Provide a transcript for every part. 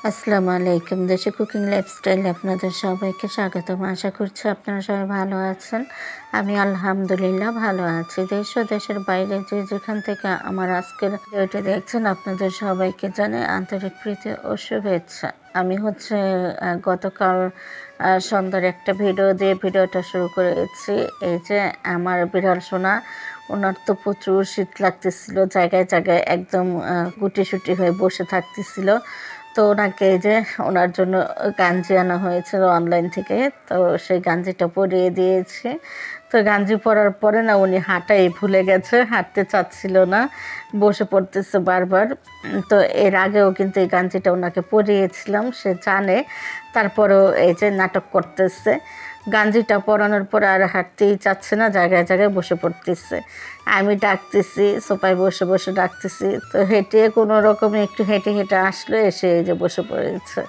আসসালামু আলাইকুম। দেশি কুকিং লাইফস্টাইলে আপনাদের সবাইকে স্বাগতম। আশা করছি আপনারা সবাই ভালো আছেন। আমি আলহামদুলিল্লাহ ভালো আছি। দেশ ও দেশের বাইরে যে যেখান থেকে আমার আজকের ভিডিওটি দেখছেন, আপনাদের সবাইকে জানাই আন্তরিক প্রীতি ও শুভেচ্ছা। আমি গতকাল সন্ধ্যার একটা ভিডিও দিয়ে ভিডিওটা শুরু করেছি। এই যে আমার বিড়াল সোনা, ওনার তো প্রচুর শীত লাগতেছিল, জায়গায় জায়গায় একদম গুটিসুটি হয়ে বসে থাকতেছিল। তো ওনাকে যে ওনার জন্য গাঞ্জি আনা হয়েছিল অনলাইন থেকে, তো সেই গাঞ্জিটা পরিয়ে দিয়েছি। তো গাঞ্জি পরার পরে না উনি হাঁটাই ভুলে গেছে, হাঁটতে চাচ্ছিল না, বসে পড়তেছে বারবার। তো এর আগেও কিন্তু এই গাঞ্জিটা ওনাকে পরিয়েছিলাম, সে জানে, তারপরেও এই যে নাটক করতেছে। গাঞ্জিটা পরানোর পর আর হাঁটতেই চাচ্ছে না, জায়গায় জায়গায় বসে পড়তেছে। আমি ডাকতেছি, সোফায় বসে বসে ডাকতেছি, তো হেঁটে কোনো রকমে একটু হেঁটে হেঁটে আসলো, এসে এই যে বসে পড়েছে,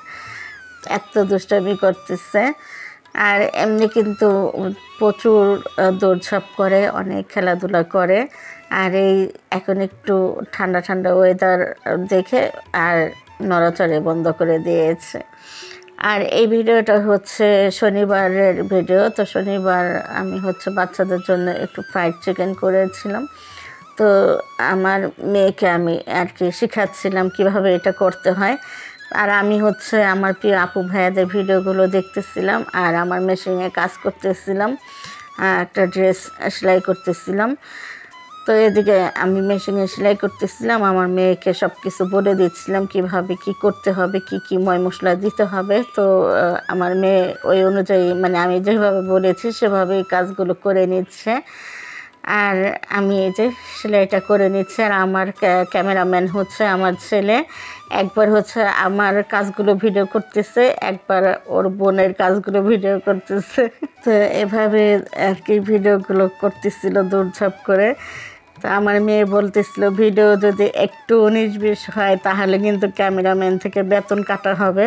এত দুষ্টামি করতেছে। আর এমনি কিন্তু প্রচুর দৌড়ঝাঁপ করে, অনেক খেলাধুলা করে। আর এই এখন একটু ঠান্ডা ঠান্ডা ওয়েদার দেখে আর নড়াচড়ে বন্ধ করে দিয়েছে। আর এই ভিডিওটা শনিবারের ভিডিও। তো শনিবার আমি বাচ্চাদের জন্য একটু ফ্রাইড চিকেন করেছিলাম। তো আমার মেয়েকে আমি আর কি শেখাচ্ছিলাম কীভাবে এটা করতে হয়। আর আমি আমার প্রিয় আপু ভাইয়াদের ভিডিওগুলো দেখতেছিলাম, আর আমার মেশিনে কাজ করতেছিলাম, একটা ড্রেস সেলাই করতেছিলাম। তো এদিকে আমি মেশিনে সেলাই করতেছিলাম, আমার মেয়েকে সব কিছু বলে দিচ্ছিলাম কীভাবে কী করতে হবে, কী কী ময় মশলা দিতে হবে। তো আমার মেয়ে ওই অনুযায়ী, মানে আমি যেভাবে বলেছি সেভাবেই কাজগুলো করে নিচ্ছে। আর আমি এই যে সেলাইটা করে নিচ্ছি। আর আমার ক্যামেরাম্যান আমার ছেলে। একবার আমার কাজগুলো ভিডিও করতেছে, একবার ওর বোনের কাজগুলো ভিডিও করতেছে। তো এভাবে আর কি ভিডিওগুলো করতেছিল দৌড়ঝাঁপ করে। তো আমার মেয়ে বলতেছিল ভিডিও যদি একটু 19-20 হয় তাহলে কিন্তু ক্যামেরাম্যান থেকে বেতন কাটা হবে।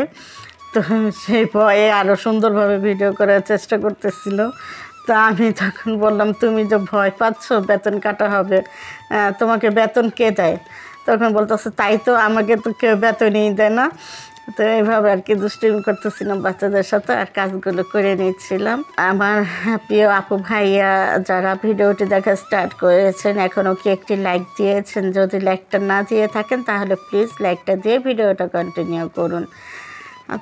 তো সেই ভয়ে আরও সুন্দরভাবে ভিডিও করার চেষ্টা করতেছিল। তো আমি তখন বললাম, তুমি যে ভয় পাচ্ছ বেতন কাটা হবে, তোমাকে বেতন কে দেয়? তখন বলতেছে, তাই তো, আমাকে তো কেউ বেতনই দেয় না। তো এইভাবে আর কি দুষ্টিমি করতেছিলাম বাচ্চাদের সাথে, আর কাজগুলো করে নিচ্ছিলাম। আমার প্রিয় আপু ভাইয়া যারা ভিডিওটি দেখা স্টার্ট করেছেন, এখনও কি একটি লাইক দিয়েছেন? যদি লাইকটা না দিয়ে থাকেন তাহলে প্লিজ লাইকটা দিয়ে ভিডিওটা কন্টিনিউ করুন।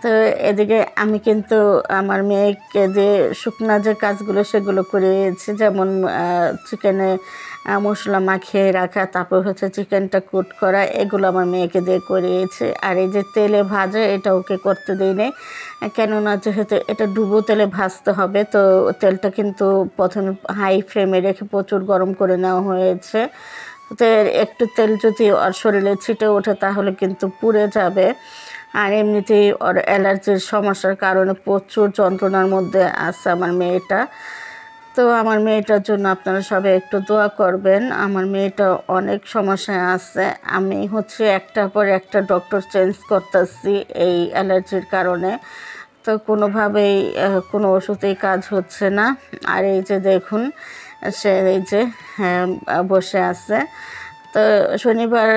তো এদিকে আমি কিন্তু আমার মেয়েকে দিয়ে শুকনা যে কাজগুলো সেগুলো করিয়েছি, যেমন চিকেনে মশলা মাখিয়ে রাখা, তারপর চিকেনটা কুট করা, এগুলো আমার মেয়েকে দিয়ে করিয়েছি। আর এই যে তেলে ভাজা, এটা ওকে করতে দিই নেই, কেননা যেহেতু এটা ডুবো তেলে ভাজতে হবে। তো তেলটা কিন্তু প্রথমে হাই ফ্লেমে রেখে প্রচুর গরম করে নেওয়া হয়েছে। তো একটু তেল যদি ওর শরীরে ছিটে ওঠে তাহলে কিন্তু পুড়ে যাবে। আর এমনিতেই ওর অ্যালার্জির সমস্যার কারণে প্রচুর যন্ত্রণার মধ্যে আছে আমার মেয়েটা। তো আমার মেয়েটার জন্য আপনারা সবাই একটু দোয়া করবেন। আমার মেয়েটা অনেক সমস্যায় আছে। আমি একটার পর একটা ডক্টর চেঞ্জ করতেছি এই অ্যালার্জির কারণে। তো কোনোভাবেই কোনো ওষুধেই কাজ হচ্ছে না। আর এই যে দেখুন, সে এই যে বসে আছে। তো শনিবার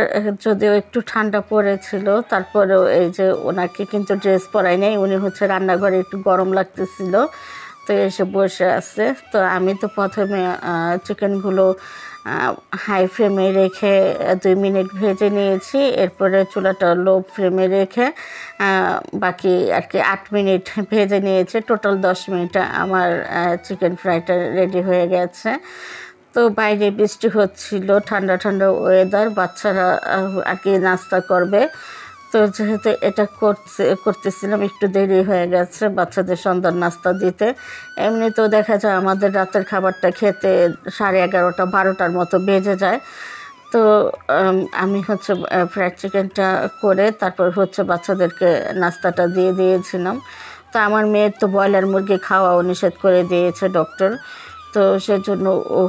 যদিও একটু ঠান্ডা পড়েছিল, তারপরেও এই যে ওনাকে কিন্তু ড্রেস পরাই নেই, উনি রান্নাঘরে একটু গরম লাগতেছিল, তো এসে বসে আছে। তো আমি তো প্রথমে চিকেনগুলো হাই ফ্লেমে রেখে 2 মিনিট ভেজে নিয়েছি। এরপরে চুলাটা লো ফ্লেমে রেখে বাকি আর কি 8 মিনিট ভেজে নিয়েছি। টোটাল 10 মিনিটে আমার চিকেন ফ্রাইটা রেডি হয়ে গেছে। তো বাইরে বৃষ্টি হচ্ছিল, ঠান্ডা ঠান্ডা ওয়েদার, বাচ্চারা আর কি নাস্তা করবে। তো যেহেতু এটা করতেছিলাম, একটু দেরি হয়ে গেছে বাচ্চাদের সন্ধ্যার নাস্তা দিতে। এমনিতেও দেখা যায় আমাদের রাতের খাবারটা খেতে 11:30 12টার মতো বেজে যায়। তো আমি ফ্রাইড চিকেনটা করে তারপর বাচ্চাদেরকে নাস্তাটা দিয়ে দিয়েছিলাম। তো আমার মেয়ের তো ব্রয়লার মুরগি খাওয়াও নিষেধ করে দিয়েছে ডক্টর। তো সেজন্য ও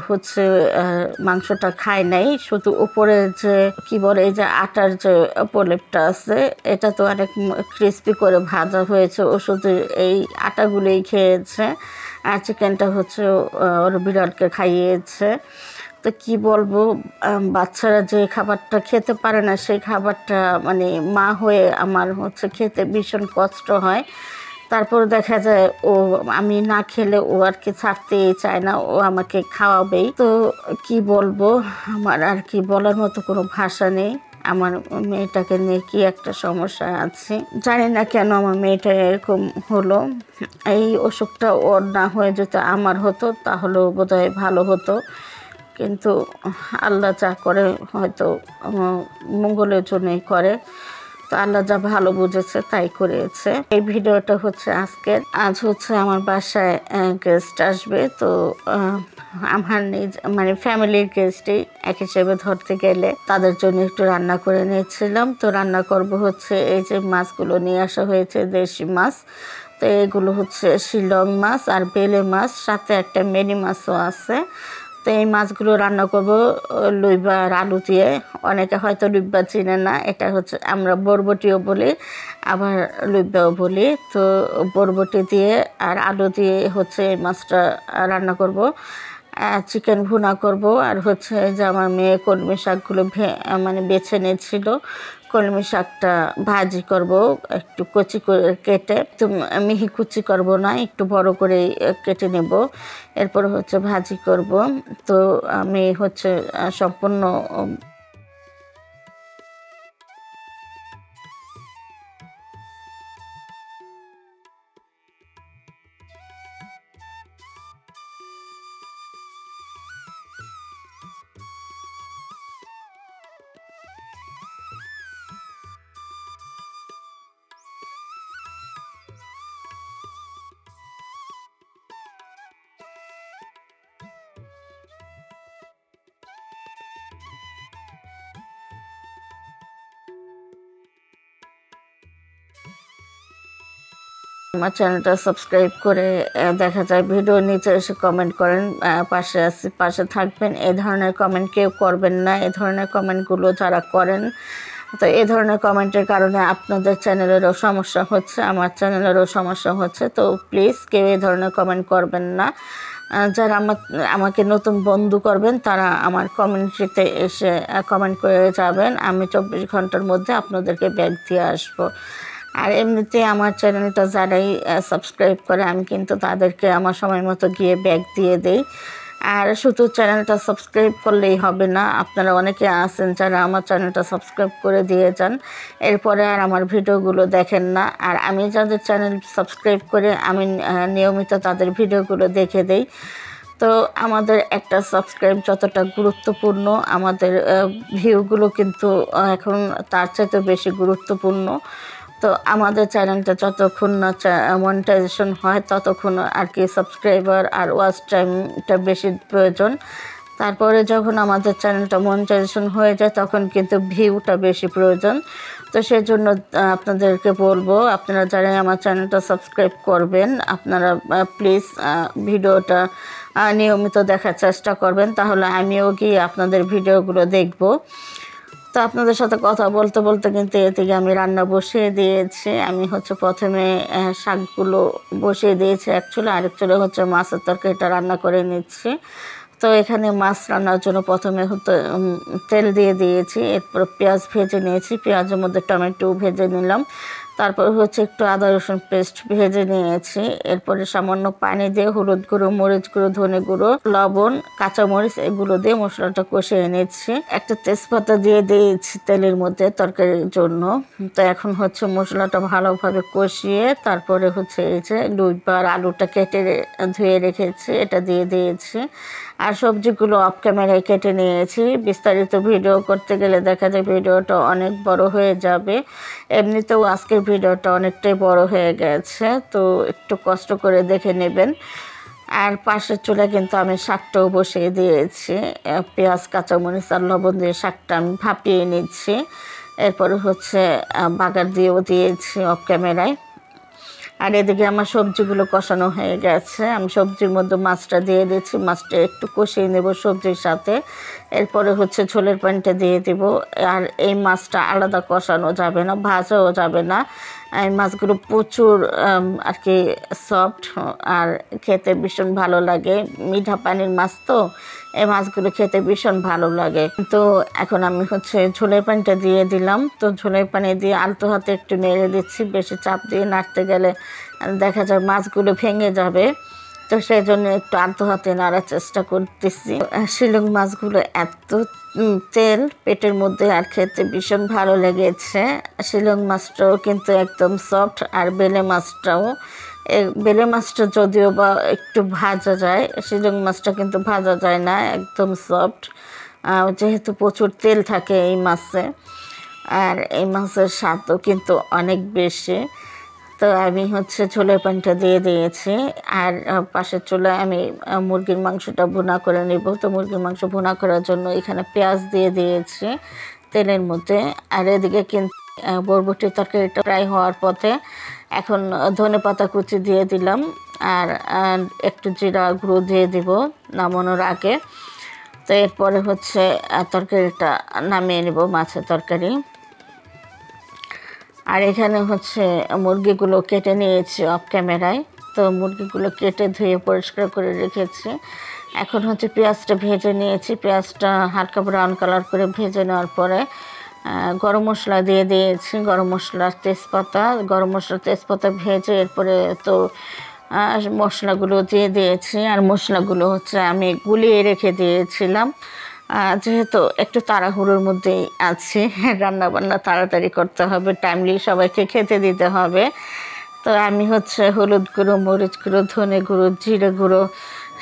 মাংসটা খায় নাই, শুধু উপরে যে কি বলে এই যে আটার যে প্রলেপটা আছে, এটা তো অনেক ক্রিস্পি করে ভাজা হয়েছে, ও শুধু এই আটাগুলোই খেয়েছে। আর চিকেনটা ওর বিড়ালকে খাইয়েছে। তো কি বলবো, বাচ্চারা যে খাবারটা খেতে পারে না সেই খাবারটা মানে মা হয়ে আমার হচ্ছে খেতে ভীষণ কষ্ট হয়। তারপর দেখা যায় ও আমি না খেলে ও আর কি ছাড়তেই চায় না, ও আমাকে খাওয়াবেই। তো কি বলবো, আমার আর কি বলার মতো কোনো ভাষা নেই। আমার মেয়েটাকে নিয়ে কি একটা সমস্যা আছে, জানি না কেন আমার মেয়েটা এরকম হলো। এই অসুখটা ওর না হয়ে যেত আমার হতো তাহলেও বোধহয় ভালো হতো, কিন্তু আল্লাহ যা করে হয়তো মঙ্গলের জন্যই করে। তো আল্লাহ যা ভালো বুঝেছে তাই করেছে। এই ভিডিওটা হচ্ছে আজকের। আজ হচ্ছে আমার বাসায় গেস্ট আসবে, তো আমার নিজ মানে ফ্যামিলির গেস্টই এক হিসেবে ধরতে গেলে তাদের জন্য একটু রান্না করে নিয়েছিলাম। তো রান্না করব হচ্ছে এই যে মাছগুলো নিয়ে আসা হয়েছে, দেশি মাছ। তো এগুলো হচ্ছে শিলং মাছ আর বেলে মাছ, সাথে একটা মিনি মাছও আছে। তো এই মাছগুলো রান্না করব লইবা আর আলু দিয়ে। অনেকে হয়তো লইবা চিনে না, এটা হচ্ছে আমরা বরবটিও বলি আবার লইবাও বলি। তো বরবটি দিয়ে আর আলু দিয়ে হচ্ছে এই মাছটা রান্না করব। চিকেন ভুনা করব, আর হচ্ছে যে আমার মেয়ে কলমি শাকগুলো মানে বেছে নিয়েছিল, কলমি শাকটা ভাজি করব একটু কচি করে কেটে, একটু মিহি কুচি করব না, একটু বড় করে কেটে নেব, এরপর হচ্ছে ভাজি করব। তো আমি হচ্ছে সম্পূর্ণ আমার চ্যানেলটা সাবস্ক্রাইব করে দেখা যায় ভিডিও নিচে এসে কমেন্ট করেন, পাশে আছি পাশে থাকবেন। এই ধরনের কমেন্ট কেউ করবেন না। এই ধরনের কমেন্টগুলো যারা করেন, তো এই ধরনের কমেন্টের কারণে আপনাদের চ্যানেলেরও সমস্যা হচ্ছে, আমার চ্যানেলেরও সমস্যা হচ্ছে। তো প্লিজ কেউ এই ধরনের কমেন্ট করবেন না। যারা আমাকে নতুন বন্ধু করবেন তারা আমার কমিউনিটিতে এসে কমেন্ট করে যাবেন, আমি 24 ঘন্টার মধ্যে আপনাদেরকে ব্যাক দিয়ে আসবো। আর এমনিতে আমার চ্যানেলটা যারাই সাবস্ক্রাইব করে আমি কিন্তু তাদেরকে আমার সময় মতো গিয়ে ব্যাক দিয়ে দেই। আর শুধু চ্যানেলটা সাবস্ক্রাইব করলেই হবে না, আপনারা অনেকে আছেন যারা আমার চ্যানেলটা সাবস্ক্রাইব করে দিয়ে যান, এরপরে আর আমার ভিডিওগুলো দেখেন না। আর আমি যাদের চ্যানেল সাবস্ক্রাইব করে আমি নিয়মিত তাদের ভিডিওগুলো দেখে দেই। তো আমাদের একটা সাবস্ক্রাইব যতটা গুরুত্বপূর্ণ, আমাদের ভিউগুলো কিন্তু এখন তার চাইতে বেশি গুরুত্বপূর্ণ। তো আমাদের চ্যানেলটা যতক্ষণ না মনিটাইজেশন হয় ততক্ষণ আর কি সাবস্ক্রাইবার আর ওয়াচ টাইমটা বেশি প্রয়োজন। তারপরে যখন আমাদের চ্যানেলটা মনিটাইজেশন হয়ে যায় তখন কিন্তু ভিউটা বেশি প্রয়োজন। তো সেই জন্য আপনাদেরকে বলবো, আপনারা যারা আমার চ্যানেলটা সাবস্ক্রাইব করবেন আপনারা প্লিজ ভিডিওটা নিয়মিত দেখার চেষ্টা করবেন, তাহলে আমিও গিয়ে আপনাদের ভিডিওগুলো দেখব। তো আপনাদের সাথে কথা বলতে বলতে কিন্তু এদিকে আমি রান্না বসিয়ে দিয়েছি। আমি হচ্ছে প্রথমে শাকগুলো বসিয়ে দিয়েছি এক চুলে, আরেক চুলে হচ্ছে মাছের তরকারিটা রান্না করে নিচ্ছি। তো এখানে মাছ রান্নার জন্য প্রথমে হচ্ছে তেল দিয়ে দিয়েছি, এরপর পেঁয়াজ ভেজে নিয়েছি, পেঁয়াজের মধ্যে টমেটো ভেজে নিলাম, তারপর হচ্ছে একটু আদা রসুন পেস্ট ভেজে নিয়েছি, এরপরে সামান্য পানি দিয়ে হলুদ গুঁড়ো, মরিচ গুঁড়ো, ধনে গুঁড়ো, লবণ, কাঁচামরিচ এগুলো দিয়ে মশলাটা কষিয়ে নিচ্ছি। একটা তেজপাতা দিয়ে দিয়েছি তেলের মধ্যে তরকারির জন্য। তো এখন হচ্ছে মশলাটা ভালোভাবে কষিয়ে তারপরে হচ্ছে এই যে লুইবার আলুটা কেটে ধুয়ে রেখেছি এটা দিয়ে দিয়েছি, আর সবজিগুলো অফ ক্যামেরায় কেটে নিয়েছি। বিস্তারিত ভিডিও করতে গেলে দেখা যায় ভিডিওটা অনেক বড় হয়ে যাবে, এমনিতেও আজকের ভিডিওটা অনেকটাই বড় হয়ে গেছে, তো একটু কষ্ট করে দেখে নেবেন। আর পাশের চুলা কিন্তু আমি শাকটাও বসিয়ে দিয়েছি, পেঁয়াজ কাঁচামরিচ আর লবণ দিয়ে শাকটা আমি ভাপিয়ে নিচ্ছি, এরপরে হচ্ছে বাগার দিয়েও দিয়েছি অফ ক্যামেরায়। আর এদিকে আমার সবজিগুলো কষানো হয়ে গেছে, আমি সবজির মধ্যে মাছটা দিয়ে দিচ্ছি, মাছটা একটু কষিয়ে নেব সবজির সাথে, এরপরে হচ্ছে ঝোলের পানিটা দিয়ে দিব। আর এই মাছটা আলাদা কষানো যাবে না, ভাজাও যাবে না। এই মাছগুলো প্রচুর আর কি সফট, আর খেতে ভীষণ ভালো লাগে। মিঠা পানির মাছ তো, এই মাছগুলো খেতে ভীষণ ভালো লাগে। তো এখন আমি হচ্ছে ঝোলের পানিটা দিয়ে দিলাম। তো ঝোলের পানি দিয়ে আলতো হাতে একটু নেড়ে দিচ্ছি। বেশি চাপ দিয়ে নাড়তে গেলে দেখা যায় মাছগুলো ভেঙে যাবে, তো সেই জন্য একটু আলতো হাতে নাড়ার চেষ্টা করতেছি। শিলং মাছগুলো এত তেল পেটের মধ্যে, আর খেতে ভীষণ ভালো লেগেছে। শিলং মাছটাও কিন্তু একদম সফট, আর বেলে মাছটাও। বেলে মাছটা যদিও বা একটু ভাজা যায়, শিলং মাছটা কিন্তু ভাজা যায় না, একদম সফট, যেহেতু প্রচুর তেল থাকে এই মাছে। আর এই মাছের স্বাদও কিন্তু অনেক বেশি। তো আমি হচ্ছে ঝোলের পানিটা দিয়ে দিয়েছি। আর পাশের চুলায় আমি মুরগির মাংসটা ভুনা করে নেব। তো মুরগির মাংস ভুনা করার জন্য এখানে পেঁয়াজ দিয়ে দিয়েছি তেলের মধ্যে। আর এদিকে কিন্তু বরবটির তরকারিটা ফ্রাই হওয়ার পথে এখন ধনেপাতা কুচি দিয়ে দিলাম। আর একটু জিরা গুঁড়ো দিয়ে দিব নামানোর আগে। তো এরপরে হচ্ছে তরকারিটা নামিয়ে নেব, মাছের তরকারি। আর এখানে হচ্ছে মুরগিগুলো কেটে নিয়েছি অফ ক্যামেরায়। তো মুরগিগুলো কেটে ধুয়ে পরিষ্কার করে রেখেছি। এখন হচ্ছে পেঁয়াজটা ভেজে নিয়েছি। পেঁয়াজটা হালকা ব্রাউন কালার করে ভেজে নেওয়ার পরে গরম মশলা দিয়ে দিয়েছি, গরম মশলার তেজপাতা, গরম মশলা তেজপাতা ভেজে এরপরে তো মশলাগুলো দিয়ে দিয়েছি। আর মশলাগুলো হচ্ছে আমি গুলিয়ে রেখে দিয়েছিলাম, যেহেতু একটু তাড়াহুড়োর মধ্যেই আছি, রান্নাবান্না তাড়াতাড়ি করতে হবে, টাইমলি সবাইকে খেতে দিতে হবে। তো আমি হচ্ছে হলুদ গুঁড়ো, মরিচ গুঁড়ো, ধনে গুঁড়ো, জিরে গুঁড়ো,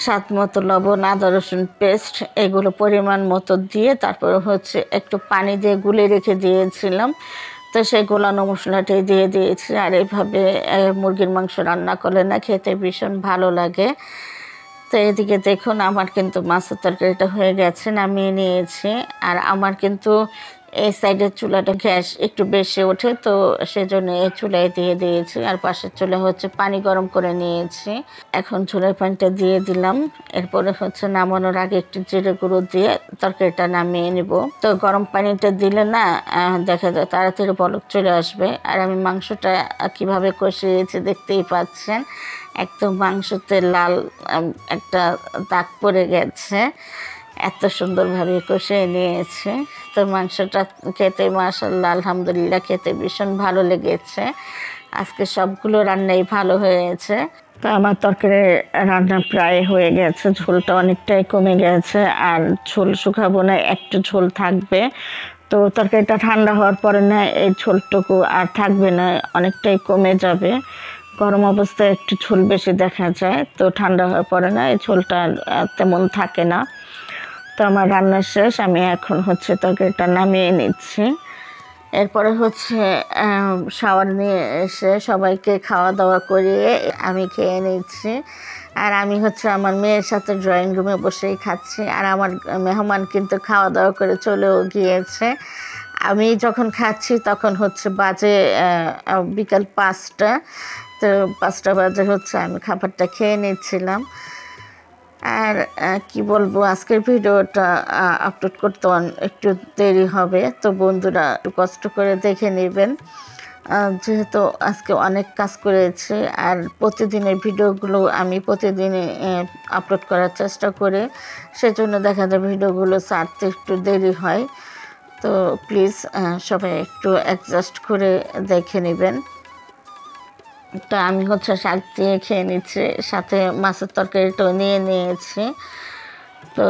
স্বাদ মতো লবণ, আদা রসুন পেস্ট এগুলো পরিমাণ মতো দিয়ে তারপরে হচ্ছে একটু পানি দিয়ে গুলে রেখে দিয়েছিলাম। তো সেই গোলানো মশলাটাই দিয়ে দিয়েছি। আর এইভাবে মুরগির মাংস রান্না করলে না খেতে ভীষণ ভালো লাগে। তো এদিকে দেখুন আমার কিন্তু মাছের তরকারিটা হয়ে গেছে, নামিয়ে নিয়েছি। আর আমার কিন্তু এই সাইডের চুলাটা গ্যাস একটু বেশি ওঠে, তো সেজন্য এই চুলায় দিয়ে দিয়েছি। আর পাশের চুলা হচ্ছে পানি গরম করে নিয়েছি। এখন চুলার পানিটা দিয়ে দিলাম। এরপরে হচ্ছে নামানোর আগে একটু জিরে গুঁড়ো দিয়ে তরকারিটা নামিয়ে নিব। তো গরম পানিটা দিলে না দেখা যায় তাড়াতাড়ি বলক চলে আসবে। আর আমি মাংসটা কিভাবে কষিয়েছি দেখতেই পাচ্ছেন, একদম মাংসতে লাল একটা দাগ পড়ে গেছে, এত সুন্দরভাবে কষিয়ে নিয়েছে। তো মাংসটা খেতে মাশাআল্লাহ আলহামদুলিল্লাহ খেতে ভীষণ ভালো লেগেছে। আজকে সবগুলো রান্নাই ভালো হয়েছে। তো আমার তরকারি রান্না প্রায় হয়ে গেছে, ঝোলটা অনেকটাই কমে গেছে। আর ঝোল শুকাবো না, একটু ঝোল থাকবে। তো তরকারিটা ঠান্ডা হওয়ার পরে না এই ঝোলটুকু আর থাকবে না, অনেকটাই কমে যাবে। গরম অবস্থায় একটু ঝোল বেশি দেখা যায়, তো ঠান্ডা হওয়ার পরে না এই ঝোলটা তেমন থাকে না। তো আমার রান্না শেষ, আমি এখন হচ্ছে তরকারিটা নামিয়ে নিচ্ছি। এরপরে হচ্ছে শাওয়ার নিয়ে এসে সবাইকে খাওয়া দাওয়া করিয়ে আমি খেয়ে নিচ্ছি। আর আমি হচ্ছে আমার মেয়ের সাথে ড্রয়িং রুমে বসেই খাচ্ছি। আর আমার মেহমান কিন্তু খাওয়া দাওয়া করে চলেও গিয়েছে। আমি যখন খাচ্ছি তখন হচ্ছে বাজে বিকাল 5টা। তো 5টা বাজে হচ্ছে আমি খাবারটা খেয়ে নিচ্ছিলাম। আর কি বলবো, আজকের ভিডিওটা আপলোড করতে একটু দেরি হবে, তো বন্ধুরা একটু কষ্ট করে দেখে নেবেন। যেহেতু আজকে অনেক কাজ করেছি, আর প্রতিদিনের ভিডিওগুলো আমি প্রতিদিনই আপলোড করার চেষ্টা করি, সেজন্য দেখা যায় ভিডিওগুলো ছাড়তে একটু দেরি হয়। তো প্লিজ সবাই একটু অ্যাডজাস্ট করে দেখে নেবেন। তো আমি হচ্ছে শাক দিয়ে খেয়ে নিচ্ছি, সাথে মাছের তরকারিটাও নিয়ে নিয়েছি। তো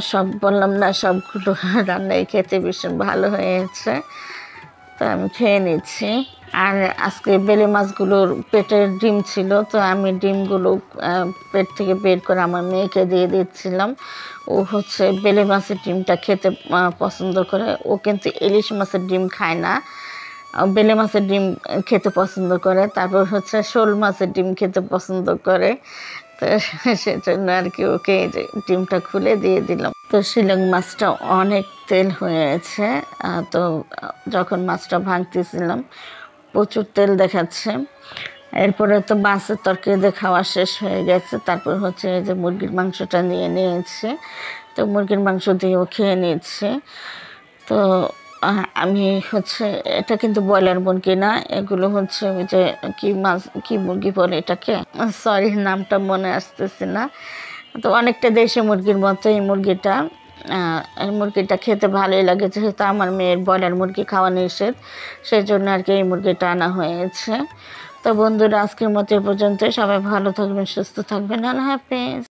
সব বললাম না, সবগুলো রান্নাই খেতে ভীষণ ভালো হয়েছে। তো আমি খেয়ে নিচ্ছি। আর আজকে বেলে মাছগুলোর পেটের ডিম ছিল, তো আমি ডিমগুলো পেট থেকে বের করে আমার মেয়েকে দিয়ে দিচ্ছিলাম। ও হচ্ছে বেলে মাছের ডিমটা খেতে পছন্দ করে। ও কিন্তু ইলিশ মাছের ডিম খায় না, বেলে মাছের ডিম খেতে পছন্দ করে। তারপর হচ্ছে শোল মাছের ডিম খেতে পছন্দ করে। তো সেজন্য আর কি ওকে ডিমটা খুলে দিয়ে দিলাম। তো শিলং মাছটা অনেক তেল হয়েছে। তো যখন মাছটা ভাঙতেছিলাম প্রচুর তেল দেখাচ্ছে। এরপরে তো মাছের তরকারি দিয়ে খাওয়া শেষ হয়ে গেছে। তারপর হচ্ছে এই যে মুরগির মাংসটা নিয়ে নিয়েছি। তো তো মুরগির মাংস দিয়েও খেয়ে নিচ্ছে। তো আমি এটা কিন্তু ব্রয়লার মুরগি না, এগুলো ওই যে কি মাছ কি মুরগি বলে এটাকে, সরি নামটা মনে আসতেছে না। তো অনেকটা দেশি মুরগির মতো এই মুরগিটা। এই মুরগিটা খেতে ভালোই লাগে, যেহেতু আমার মেয়ের ব্রয়লার মুরগি খাওয়া নিষেধ, সেই জন্য আর কি এই মুরগিটা আনা হয়েছে। তো বন্ধুরা, আজকের মতো এ পর্যন্ত। সবাই ভালো থাকবেন, সুস্থ থাকবেন। আল্লাহ হাফেজ।